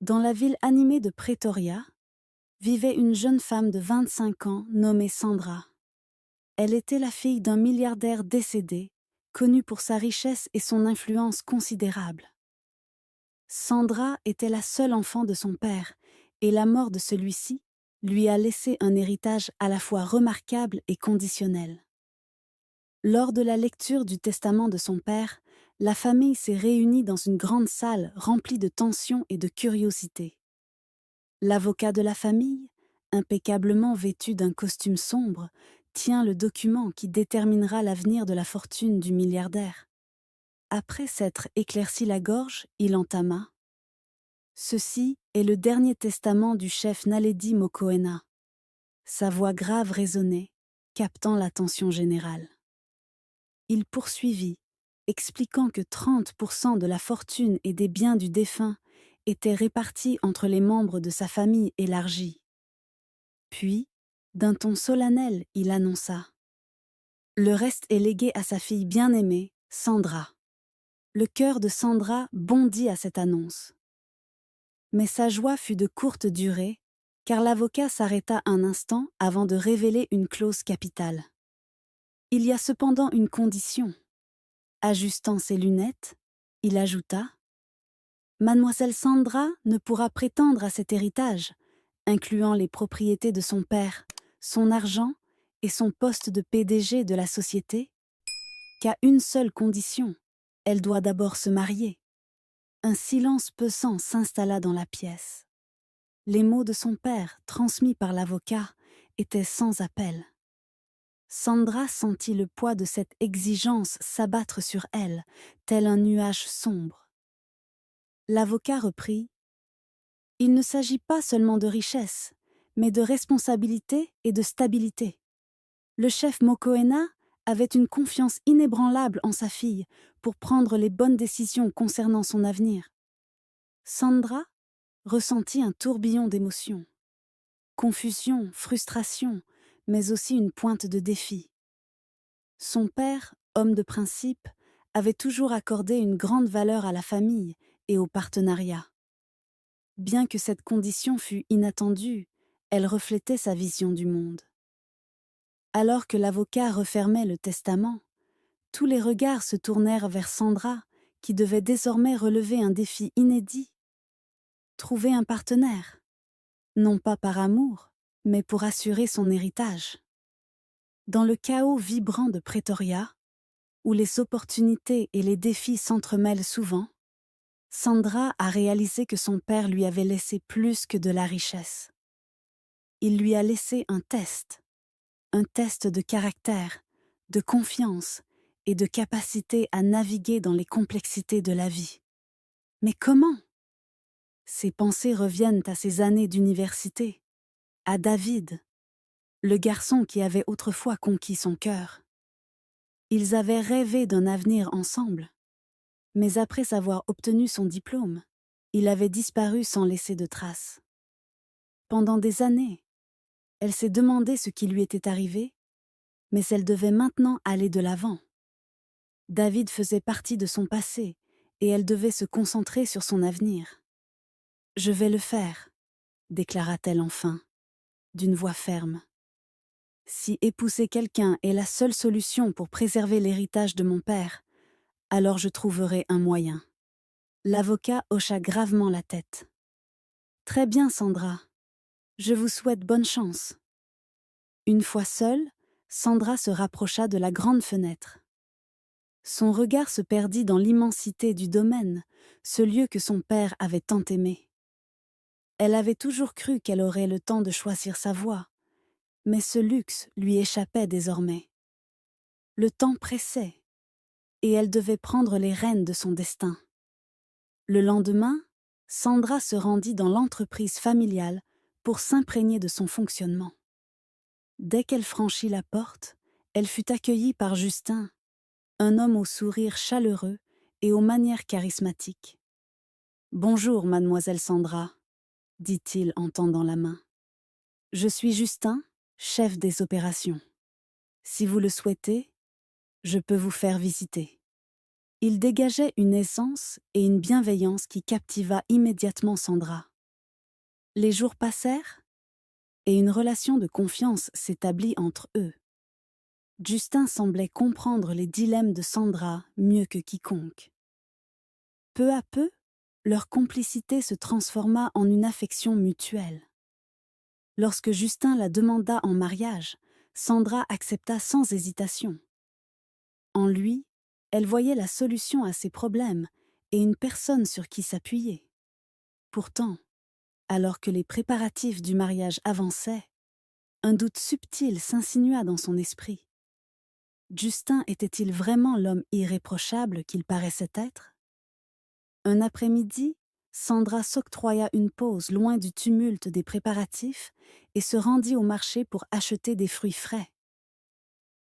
Dans la ville animée de Pretoria, vivait une jeune femme de 25 ans nommée Sandra. Elle était la fille d'un milliardaire décédé, connu pour sa richesse et son influence considérable. Sandra était la seule enfant de son père, et la mort de celui-ci lui a laissé un héritage à la fois remarquable et conditionnel. Lors de la lecture du testament de son père, la famille s'est réunie dans une grande salle remplie de tension et de curiosité. L'avocat de la famille, impeccablement vêtu d'un costume sombre, tient le document qui déterminera l'avenir de la fortune du milliardaire. Après s'être éclairci la gorge, il entama. Ceci est le dernier testament du chef Naledi Mokoena. Sa voix grave résonnait, captant l'attention générale. Il poursuivit, expliquant que 30% de la fortune et des biens du défunt étaient répartis entre les membres de sa famille élargie. Puis, d'un ton solennel, il annonça. Le reste est légué à sa fille bien-aimée, Sandra. Le cœur de Sandra bondit à cette annonce. Mais sa joie fut de courte durée, car l'avocat s'arrêta un instant avant de révéler une clause capitale. Il y a cependant une condition. Ajustant ses lunettes, il ajouta « Mademoiselle Sandra ne pourra prétendre à cet héritage, incluant les propriétés de son père, son argent et son poste de PDG de la société, qu'à une seule condition, elle doit d'abord se marier. » Un silence pesant s'installa dans la pièce. Les mots de son père, transmis par l'avocat, étaient sans appel. Sandra sentit le poids de cette exigence s'abattre sur elle, tel un nuage sombre. L'avocat reprit « Il ne s'agit pas seulement de richesse, mais de responsabilité et de stabilité. Le chef Mokoena avait une confiance inébranlable en sa fille pour prendre les bonnes décisions concernant son avenir. » Sandra ressentit un tourbillon d'émotions. Confusion, frustration, mais aussi une pointe de défi. Son père, homme de principe, avait toujours accordé une grande valeur à la famille et au partenariat. Bien que cette condition fût inattendue, elle reflétait sa vision du monde. Alors que l'avocat refermait le testament, tous les regards se tournèrent vers Sandra, qui devait désormais relever un défi inédit. Trouver un partenaire, non pas par amour, mais pour assurer son héritage. Dans le chaos vibrant de Pretoria, où les opportunités et les défis s'entremêlent souvent, Sandra a réalisé que son père lui avait laissé plus que de la richesse. Il lui a laissé un test de caractère, de confiance et de capacité à naviguer dans les complexités de la vie. Mais comment? Ses pensées reviennent à ses années d'université, à David, le garçon qui avait autrefois conquis son cœur. Ils avaient rêvé d'un avenir ensemble, mais après avoir obtenu son diplôme, il avait disparu sans laisser de traces. Pendant des années, elle s'est demandé ce qui lui était arrivé, mais elle devait maintenant aller de l'avant. David faisait partie de son passé, et elle devait se concentrer sur son avenir. « Je vais le faire », déclara-t-elle enfin, d'une voix ferme. « Si épouser quelqu'un est la seule solution pour préserver l'héritage de mon père, alors je trouverai un moyen. » L'avocat hocha gravement la tête. « Très bien, Sandra. Je vous souhaite bonne chance. » Une fois seule, Sandra se rapprocha de la grande fenêtre. Son regard se perdit dans l'immensité du domaine, ce lieu que son père avait tant aimé. Elle avait toujours cru qu'elle aurait le temps de choisir sa voie, mais ce luxe lui échappait désormais. Le temps pressait, et elle devait prendre les rênes de son destin. Le lendemain, Sandra se rendit dans l'entreprise familiale pour s'imprégner de son fonctionnement. Dès qu'elle franchit la porte, elle fut accueillie par Justin, un homme au sourire chaleureux et aux manières charismatiques. « Bonjour, mademoiselle Sandra », dit-il en tendant la main. « Je suis Justin, chef des opérations. Si vous le souhaitez, je peux vous faire visiter. » Il dégageait une aisance et une bienveillance qui captiva immédiatement Sandra. Les jours passèrent, et une relation de confiance s'établit entre eux. Justin semblait comprendre les dilemmes de Sandra mieux que quiconque. Peu à peu, leur complicité se transforma en une affection mutuelle. Lorsque Justin la demanda en mariage, Sandra accepta sans hésitation. En lui, elle voyait la solution à ses problèmes et une personne sur qui s'appuyer. Pourtant, alors que les préparatifs du mariage avançaient, un doute subtil s'insinua dans son esprit. Justin était-il vraiment l'homme irréprochable qu'il paraissait être? Un après-midi, Sandra s'octroya une pause loin du tumulte des préparatifs et se rendit au marché pour acheter des fruits frais.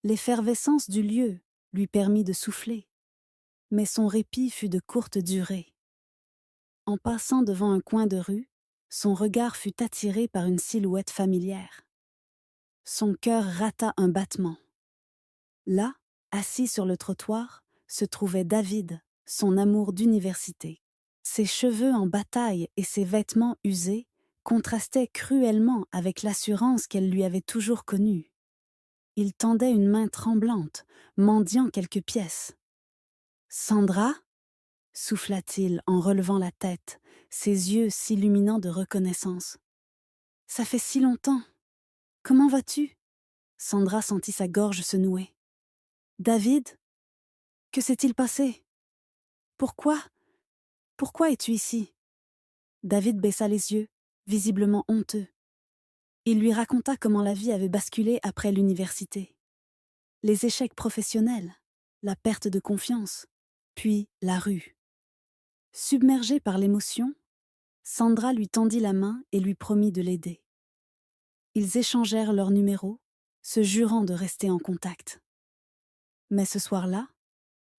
L'effervescence du lieu lui permit de souffler, mais son répit fut de courte durée. En passant devant un coin de rue, son regard fut attiré par une silhouette familière. Son cœur rata un battement. Là, assis sur le trottoir, se trouvait David, son amour d'université. Ses cheveux en bataille et ses vêtements usés contrastaient cruellement avec l'assurance qu'elle lui avait toujours connue. Il tendait une main tremblante, mendiant quelques pièces. « Sandra » souffla-t-il en relevant la tête, ses yeux s'illuminant de reconnaissance. « Ça fait si longtemps. Comment vas-tu » Sandra sentit sa gorge se nouer. « David, que s'est-il passé? Pourquoi es-tu ici » David baissa les yeux, visiblement honteux. Il lui raconta comment la vie avait basculé après l'université. Les échecs professionnels, la perte de confiance, puis la rue. Submergée par l'émotion, Sandra lui tendit la main et lui promit de l'aider. Ils échangèrent leurs numéros, se jurant de rester en contact. Mais ce soir-là,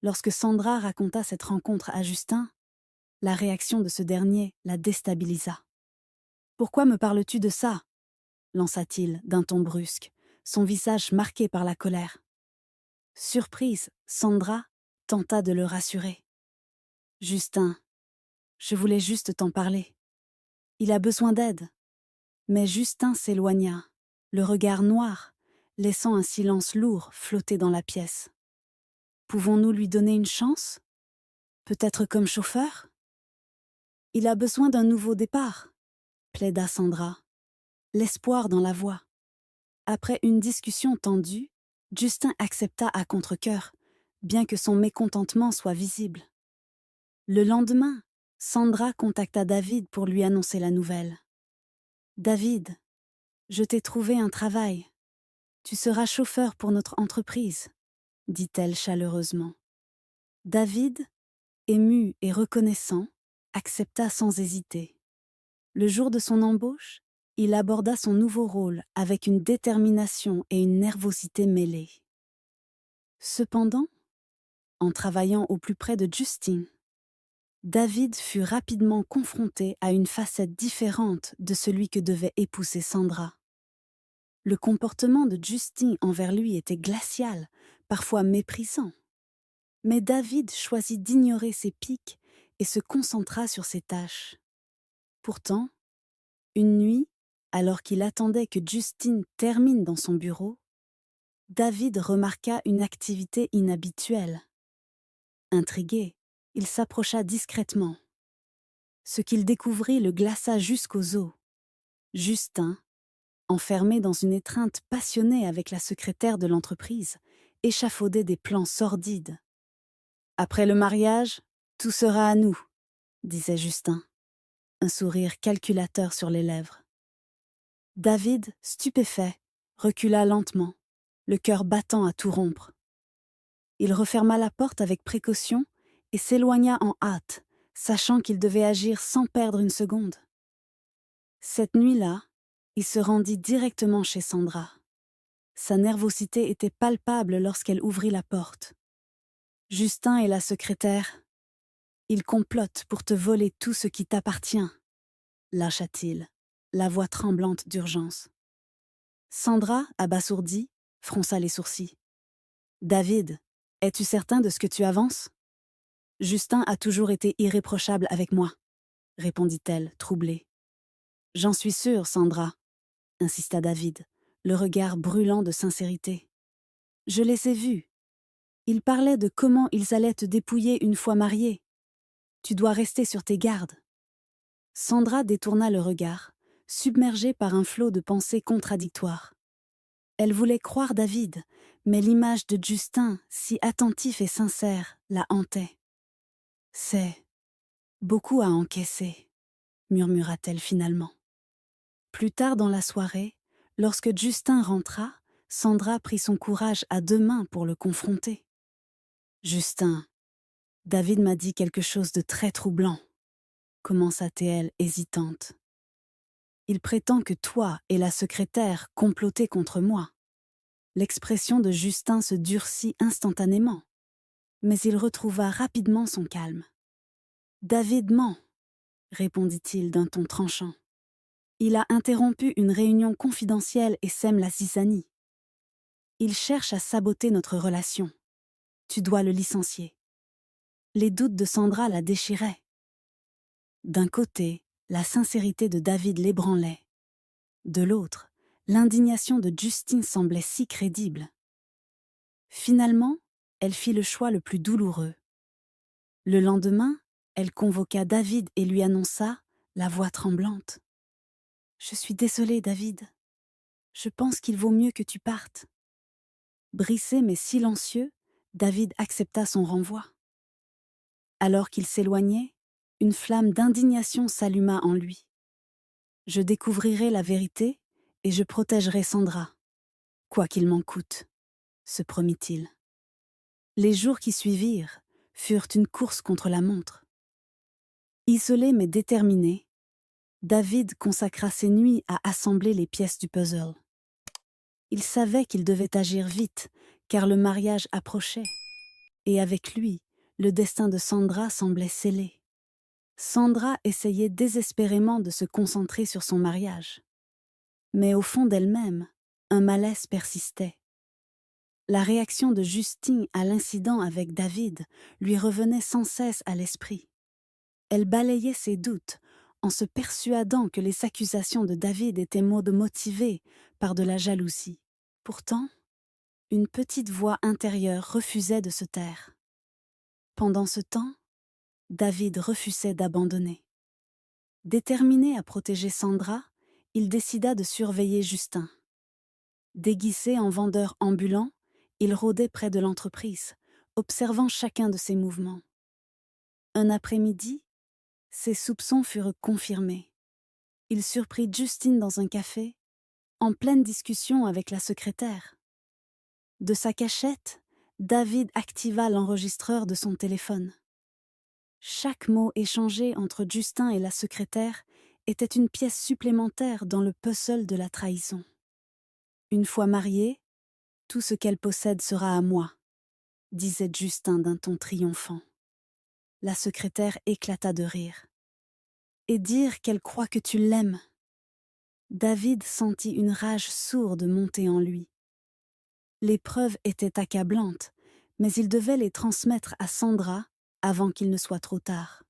lorsque Sandra raconta cette rencontre à Justin, la réaction de ce dernier la déstabilisa. « Pourquoi me parles-tu de ça » lança-t-il d'un ton brusque, son visage marqué par la colère. Surprise, Sandra tenta de le rassurer. « Justin, je voulais juste t'en parler. Il a besoin d'aide. » Mais Justin s'éloigna, le regard noir, laissant un silence lourd flotter dans la pièce. « Pouvons-nous lui donner une chance? Peut-être comme chauffeur? » « Il a besoin d'un nouveau départ, » plaida Sandra, l'espoir dans la voix. Après une discussion tendue, Justin accepta à contre-cœur, bien que son mécontentement soit visible. Le lendemain, Sandra contacta David pour lui annoncer la nouvelle. « David, je t'ai trouvé un travail. Tu seras chauffeur pour notre entreprise, » dit-elle chaleureusement. David, ému et reconnaissant, accepta sans hésiter. Le jour de son embauche, il aborda son nouveau rôle avec une détermination et une nervosité mêlées. Cependant, en travaillant au plus près de Justin, David fut rapidement confronté à une facette différente de celui que devait épouser Sandra. Le comportement de Justin envers lui était glacial, parfois méprisant. Mais David choisit d'ignorer ses piques et se concentra sur ses tâches. Pourtant, une nuit, alors qu'il attendait que Justin termine dans son bureau, David remarqua une activité inhabituelle. Intrigué, il s'approcha discrètement. Ce qu'il découvrit le glaça jusqu'aux os. Justin, enfermé dans une étreinte passionnée avec la secrétaire de l'entreprise, échafaudait des plans sordides. « Après le mariage, tout sera à nous », disait Justin, un sourire calculateur sur les lèvres. David, stupéfait, recula lentement, le cœur battant à tout rompre. Il referma la porte avec précaution et s'éloigna en hâte, sachant qu'il devait agir sans perdre une seconde. Cette nuit-là, il se rendit directement chez Sandra. Sa nervosité était palpable lorsqu'elle ouvrit la porte. « Justin et la secrétaire, ils complotent pour te voler tout ce qui t'appartient », lâcha-t-il, la voix tremblante d'urgence. Sandra, abasourdie, fronça les sourcils. « David, es-tu certain de ce que tu avances ?»« Justin a toujours été irréprochable avec moi, » répondit-elle, troublée. J'en suis sûre, Sandra, insista David, le regard brûlant de sincérité. Je les ai vus. Ils parlaient de comment ils allaient te dépouiller une fois mariés. Tu dois rester sur tes gardes. Sandra détourna le regard, submergée par un flot de pensées contradictoires. Elle voulait croire David, mais l'image de Justin, si attentif et sincère, la hantait. « C'est beaucoup à encaisser », murmura-t-elle finalement. Plus tard dans la soirée, lorsque Justin rentra, Sandra prit son courage à deux mains pour le confronter. « Justin, David m'a dit quelque chose de très troublant, » commença-t-elle hésitante. « Il prétend que toi et la secrétaire complotez contre moi. » L'expression de Justin se durcit instantanément, mais il retrouva rapidement son calme. « David ment, » répondit-il d'un ton tranchant. « Il a interrompu une réunion confidentielle et sème la zizanie. Il cherche à saboter notre relation. Tu dois le licencier. » Les doutes de Sandra la déchiraient. D'un côté, la sincérité de David l'ébranlait. De l'autre, l'indignation de Justine semblait si crédible. Finalement, elle fit le choix le plus douloureux. Le lendemain, elle convoqua David et lui annonça, la voix tremblante. « Je suis désolée, David. Je pense qu'il vaut mieux que tu partes. » Brissé mais silencieux, David accepta son renvoi. Alors qu'il s'éloignait, une flamme d'indignation s'alluma en lui. « Je découvrirai la vérité et je protégerai Sandra, quoi qu'il m'en coûte, » se promit-il. Les jours qui suivirent furent une course contre la montre. Isolé mais déterminé, David consacra ses nuits à assembler les pièces du puzzle. Il savait qu'il devait agir vite, car le mariage approchait, et avec lui, le destin de Sandra semblait scellé. Sandra essayait désespérément de se concentrer sur son mariage. Mais au fond d'elle-même, un malaise persistait. La réaction de Justine à l'incident avec David lui revenait sans cesse à l'esprit. Elle balayait ses doutes en se persuadant que les accusations de David étaient motivées par de la jalousie. Pourtant, une petite voix intérieure refusait de se taire. Pendant ce temps, David refusait d'abandonner. Déterminé à protéger Sandra, il décida de surveiller Justin. Déguisé en vendeur ambulant, il rôdait près de l'entreprise, observant chacun de ses mouvements. Un après-midi, ses soupçons furent confirmés. Il surprit Justine dans un café, en pleine discussion avec la secrétaire. De sa cachette, David activa l'enregistreur de son téléphone. Chaque mot échangé entre Justin et la secrétaire était une pièce supplémentaire dans le puzzle de la trahison. Une fois mariée, tout ce qu'elle possède sera à moi, disait Justin d'un ton triomphant. La secrétaire éclata de rire. Et dire qu'elle croit que tu l'aimes. David sentit une rage sourde monter en lui. Les preuves étaient accablantes, mais il devait les transmettre à Sandra avant qu'il ne soit trop tard.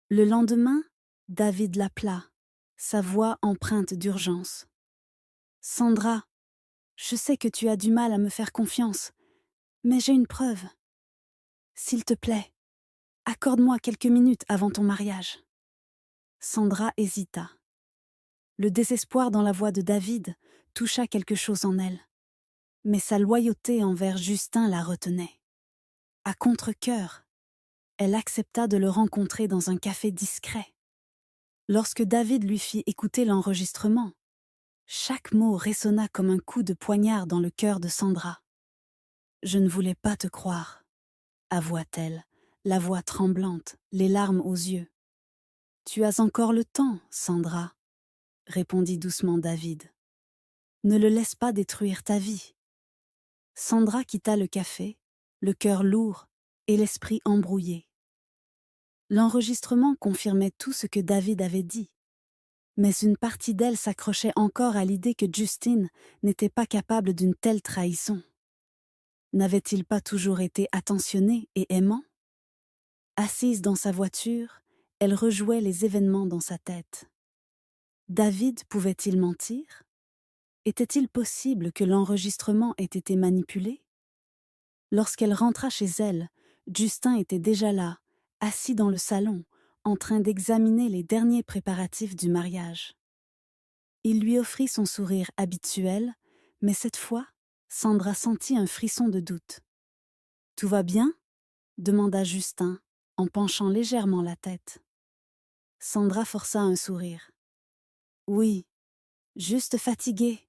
Le lendemain, David l'appela, sa voix empreinte d'urgence. « Sandra, je sais que tu as du mal à me faire confiance, mais j'ai une preuve. S'il te plaît, accorde-moi quelques minutes avant ton mariage. » Sandra hésita. Le désespoir dans la voix de David toucha quelque chose en elle. Mais sa loyauté envers Justin la retenait. À contre-cœur, elle accepta de le rencontrer dans un café discret. Lorsque David lui fit écouter l'enregistrement, chaque mot résonna comme un coup de poignard dans le cœur de Sandra. « Je ne voulais pas te croire, » avoua-t-elle, la voix tremblante, les larmes aux yeux. « Tu as encore le temps, Sandra, » répondit doucement David. « Ne le laisse pas détruire ta vie. » Sandra quitta le café, le cœur lourd et l'esprit embrouillé. L'enregistrement confirmait tout ce que David avait dit, mais une partie d'elle s'accrochait encore à l'idée que Justine n'était pas capable d'une telle trahison. N'avait-il pas toujours été attentionné et aimant? Assise dans sa voiture, elle rejouait les événements dans sa tête. David pouvait-il mentir? Était-il possible que l'enregistrement ait été manipulé? Lorsqu'elle rentra chez elle, Justin était déjà là, assis dans le salon, en train d'examiner les derniers préparatifs du mariage. Il lui offrit son sourire habituel, mais cette fois, Sandra sentit un frisson de doute. « Tout va bien ?» demanda Justin, en penchant légèrement la tête. Sandra força un sourire. « Oui, juste fatiguée, »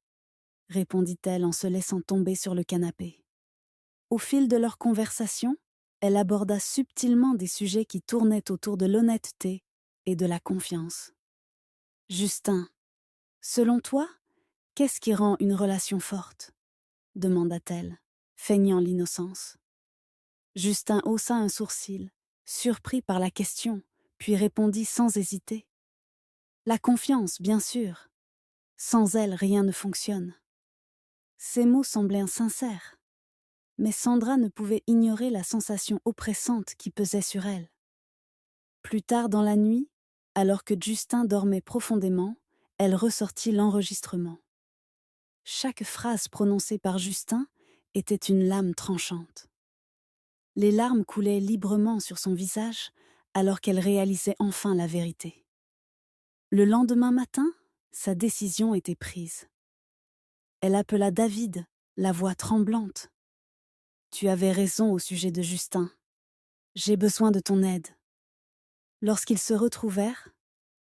répondit-elle en se laissant tomber sur le canapé. Au fil de leur conversation, elle aborda subtilement des sujets qui tournaient autour de l'honnêteté et de la confiance. « Justin, selon toi, qu'est-ce qui rend une relation forte ?» demanda-t-elle, feignant l'innocence. Justin haussa un sourcil, surpris par la question, puis répondit sans hésiter. « La confiance, bien sûr. Sans elle, rien ne fonctionne. » Ces mots semblaient sincères, mais Sandra ne pouvait ignorer la sensation oppressante qui pesait sur elle. Plus tard dans la nuit, alors que Justin dormait profondément, elle ressortit l'enregistrement. Chaque phrase prononcée par Justin était une lame tranchante. Les larmes coulaient librement sur son visage alors qu'elle réalisait enfin la vérité. Le lendemain matin, sa décision était prise. Elle appela David, la voix tremblante. « Tu avais raison au sujet de Justin. J'ai besoin de ton aide. » Lorsqu'ils se retrouvèrent,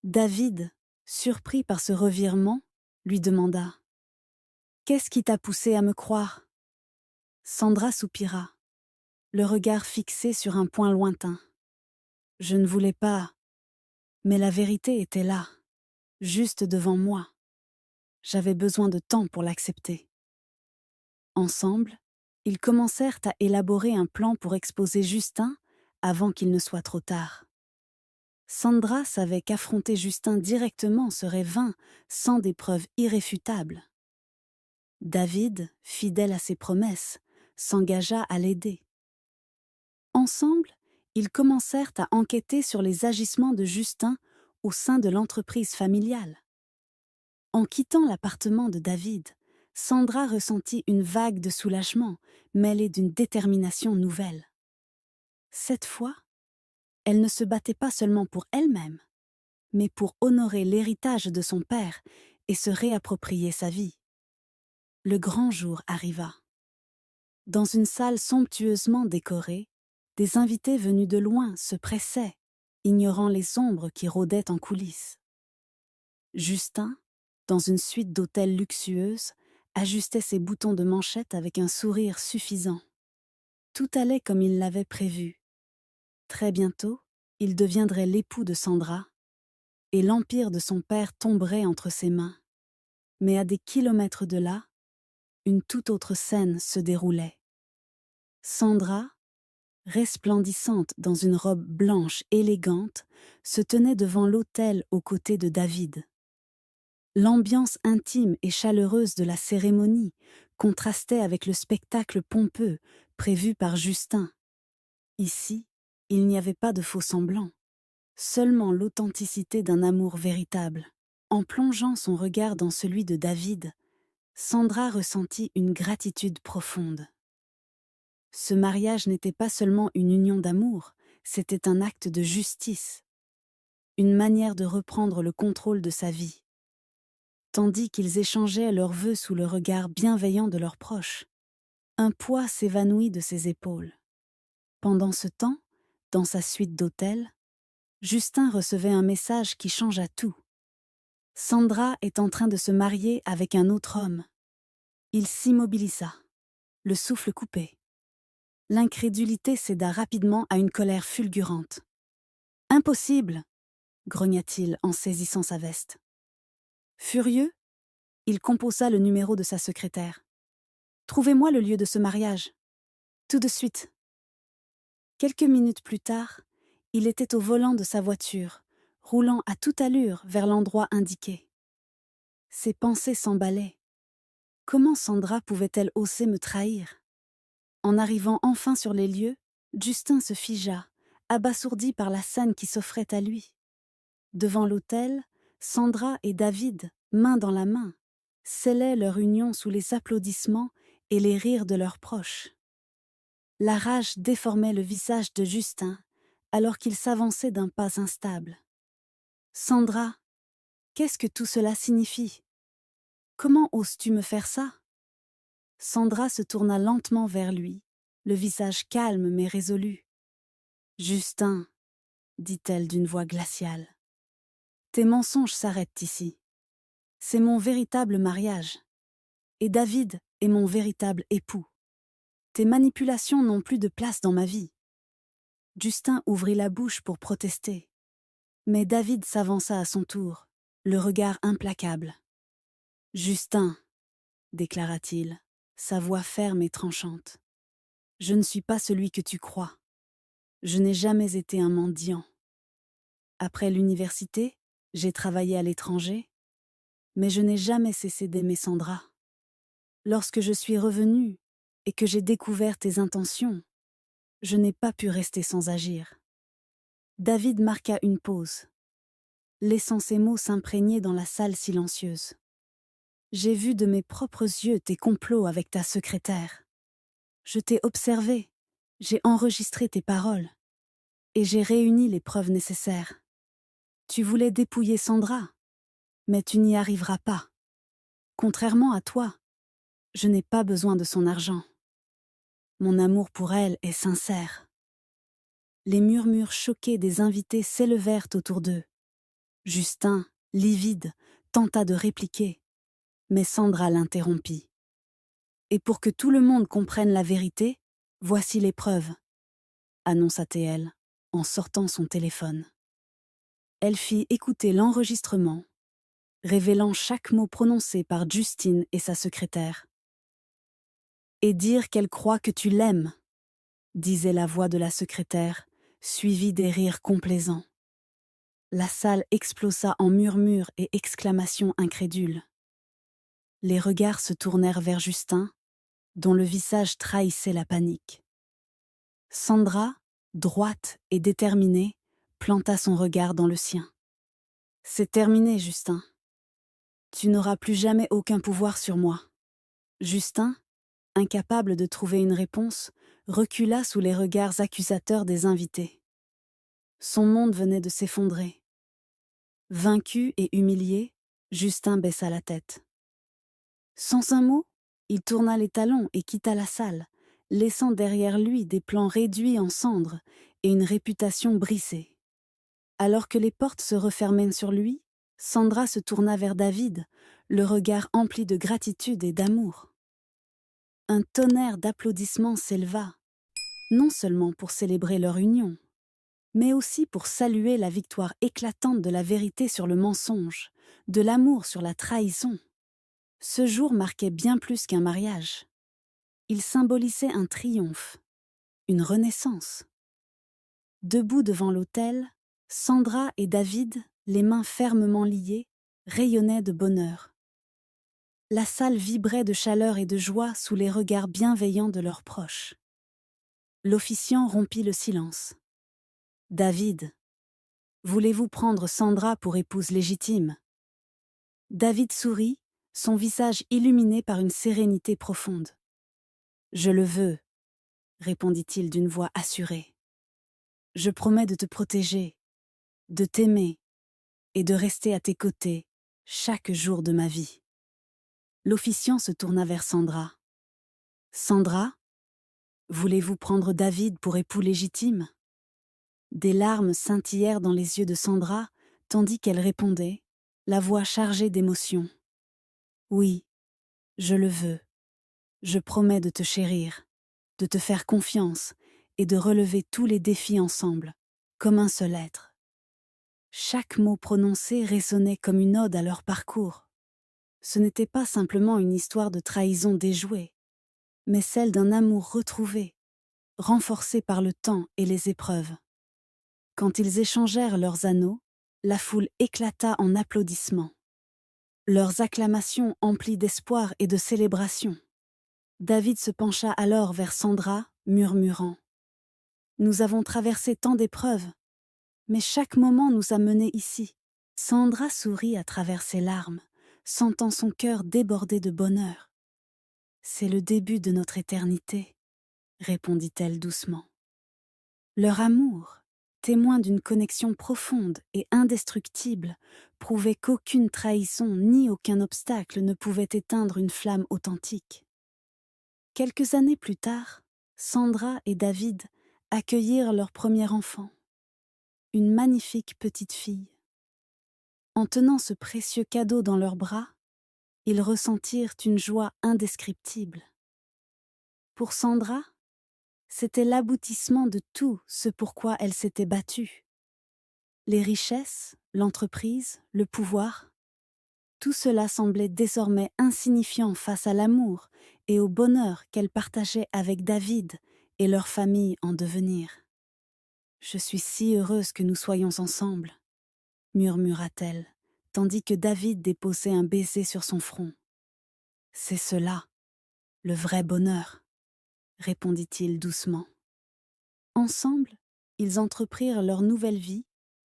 David, surpris par ce revirement, lui demanda « Qu'est-ce qui t'a poussé à me croire ?» Sandra soupira, le regard fixé sur un point lointain. « Je ne voulais pas, mais la vérité était là, juste devant moi. J'avais besoin de temps pour l'accepter. » Ensemble, ils commencèrent à élaborer un plan pour exposer Justin avant qu'il ne soit trop tard. Sandra savait qu'affronter Justin directement serait vain sans des preuves irréfutables. David, fidèle à ses promesses, s'engagea à l'aider. Ensemble, ils commencèrent à enquêter sur les agissements de Justin au sein de l'entreprise familiale. En quittant l'appartement de David, Sandra ressentit une vague de soulagement mêlée d'une détermination nouvelle. Cette fois, elle ne se battait pas seulement pour elle-même, mais pour honorer l'héritage de son père et se réapproprier sa vie. Le grand jour arriva. Dans une salle somptueusement décorée, des invités venus de loin se pressaient, ignorant les ombres qui rôdaient en coulisses. Justin, dans une suite d'hôtels luxueuses, ajustait ses boutons de manchette avec un sourire suffisant. Tout allait comme il l'avait prévu. Très bientôt, il deviendrait l'époux de Sandra, et l'empire de son père tomberait entre ses mains. Mais à des kilomètres de là, une toute autre scène se déroulait. Sandra, resplendissante dans une robe blanche élégante, se tenait devant l'autel aux côtés de David. L'ambiance intime et chaleureuse de la cérémonie contrastait avec le spectacle pompeux prévu par Justin. Ici, il n'y avait pas de faux-semblants, seulement l'authenticité d'un amour véritable. En plongeant son regard dans celui de David, Sandra ressentit une gratitude profonde. Ce mariage n'était pas seulement une union d'amour, c'était un acte de justice, une manière de reprendre le contrôle de sa vie. Tandis qu'ils échangeaient leurs vœux sous le regard bienveillant de leurs proches, un poids s'évanouit de ses épaules. Pendant ce temps, dans sa suite d'hôtels, Justin recevait un message qui changea tout. Sandra est en train de se marier avec un autre homme. Il s'immobilisa, le souffle coupé. L'incrédulité céda rapidement à une colère fulgurante. « Impossible !» grogna-t-il en saisissant sa veste. Furieux, il composa le numéro de sa secrétaire. « Trouvez-moi le lieu de ce mariage. Tout de suite. » Quelques minutes plus tard, il était au volant de sa voiture, roulant à toute allure vers l'endroit indiqué. Ses pensées s'emballaient. Comment Sandra pouvait-elle oser me trahir? En arrivant enfin sur les lieux, Justin se figea, abasourdi par la scène qui s'offrait à lui. Devant l'autel, Sandra et David, main dans la main, scellaient leur union sous les applaudissements et les rires de leurs proches. La rage déformait le visage de Justin, alors qu'il s'avançait d'un pas instable. « Sandra, qu'est-ce que tout cela signifie? Comment oses-tu me faire ça ?» Sandra se tourna lentement vers lui, le visage calme mais résolu. « Justin, » dit-elle d'une voix glaciale, « tes mensonges s'arrêtent ici. C'est mon véritable mariage. Et David est mon véritable époux. Tes manipulations n'ont plus de place dans ma vie. » Justin ouvrit la bouche pour protester. Mais David s'avança à son tour, le regard implacable. « Justin, » déclara-t-il, sa voix ferme et tranchante, « je ne suis pas celui que tu crois. Je n'ai jamais été un mendiant. Après l'université, j'ai travaillé à l'étranger, mais je n'ai jamais cessé d'aimer Sandra. Lorsque je suis revenue et que j'ai découvert tes intentions, je n'ai pas pu rester sans agir. » David marqua une pause, laissant ses mots s'imprégner dans la salle silencieuse. « J'ai vu de mes propres yeux tes complots avec ta secrétaire. Je t'ai observé, j'ai enregistré tes paroles, et j'ai réuni les preuves nécessaires. Tu voulais dépouiller Sandra, mais tu n'y arriveras pas. Contrairement à toi, je n'ai pas besoin de son argent. Mon amour pour elle est sincère. » Les murmures choqués des invités s'élevèrent autour d'eux. Justin, livide, tenta de répliquer, mais Sandra l'interrompit. « Et pour que tout le monde comprenne la vérité, voici les preuves, » annonça-t-elle en sortant son téléphone. Elle fit écouter l'enregistrement, révélant chaque mot prononcé par Justine et sa secrétaire. « Et dire qu'elle croit que tu l'aimes, » disait la voix de la secrétaire, suivie des rires complaisants. La salle explosa en murmures et exclamations incrédules. Les regards se tournèrent vers Justin, dont le visage trahissait la panique. Sandra, droite et déterminée, planta son regard dans le sien. « C'est terminé, Justin. Tu n'auras plus jamais aucun pouvoir sur moi. » Justin, incapable de trouver une réponse, recula sous les regards accusateurs des invités. Son monde venait de s'effondrer. Vaincu et humilié, Justin baissa la tête. Sans un mot, il tourna les talons et quitta la salle, laissant derrière lui des plans réduits en cendres et une réputation brisée. Alors que les portes se refermaient sur lui, Sandra se tourna vers David, le regard empli de gratitude et d'amour. Un tonnerre d'applaudissements s'éleva, non seulement pour célébrer leur union, mais aussi pour saluer la victoire éclatante de la vérité sur le mensonge, de l'amour sur la trahison. Ce jour marquait bien plus qu'un mariage. Il symbolisait un triomphe, une renaissance. Debout devant l'autel, Sandra et David, les mains fermement liées, rayonnaient de bonheur. La salle vibrait de chaleur et de joie sous les regards bienveillants de leurs proches. L'officiant rompit le silence. « David, voulez-vous prendre Sandra pour épouse légitime ?» David sourit, son visage illuminé par une sérénité profonde. « Je le veux, » répondit-il d'une voix assurée. « Je promets de te protéger, de t'aimer et de rester à tes côtés chaque jour de ma vie. » L'officiant se tourna vers Sandra. « Sandra, voulez-vous prendre David pour époux légitime ?» Des larmes scintillèrent dans les yeux de Sandra, tandis qu'elle répondait, la voix chargée d'émotion. « Oui, je le veux. Je promets de te chérir, de te faire confiance et de relever tous les défis ensemble, comme un seul être. » Chaque mot prononcé résonnait comme une ode à leur parcours. Ce n'était pas simplement une histoire de trahison déjouée, mais celle d'un amour retrouvé, renforcé par le temps et les épreuves. Quand ils échangèrent leurs anneaux, la foule éclata en applaudissements. Leurs acclamations emplies d'espoir et de célébration. David se pencha alors vers Sandra, murmurant « Nous avons traversé tant d'épreuves, mais chaque moment nous a menés ici, Sandra sourit à travers ses larmes, sentant son cœur déborder de bonheur. C'est le début de notre éternité, répondit-elle doucement. Leur amour, témoin d'une connexion profonde et indestructible, prouvait qu'aucune trahison ni aucun obstacle ne pouvait éteindre une flamme authentique. Quelques années plus tard, Sandra et David accueillirent leur premier enfant, une magnifique petite fille. En tenant ce précieux cadeau dans leurs bras, ils ressentirent une joie indescriptible. Pour Sandra, c'était l'aboutissement de tout ce pourquoi elle s'était battue. Les richesses, l'entreprise, le pouvoir, tout cela semblait désormais insignifiant face à l'amour et au bonheur qu'elle partageait avec David et leur famille en devenir. « Je suis si heureuse que nous soyons ensemble », murmura-t-elle, tandis que David déposait un baiser sur son front. « C'est cela, le vrai bonheur », répondit-il doucement. Ensemble, ils entreprirent leur nouvelle vie,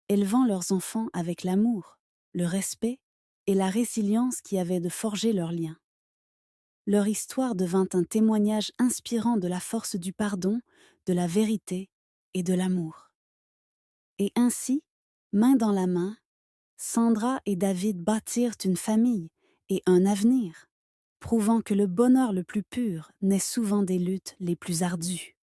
élevant leurs enfants avec l'amour, le respect et la résilience qui avaient de forger leur lien. Leur histoire devint un témoignage inspirant de la force du pardon, de la vérité et de l'amour. Et ainsi, main dans la main, Sandra et David bâtirent une famille et un avenir, prouvant que le bonheur le plus pur naît souvent des luttes les plus ardues.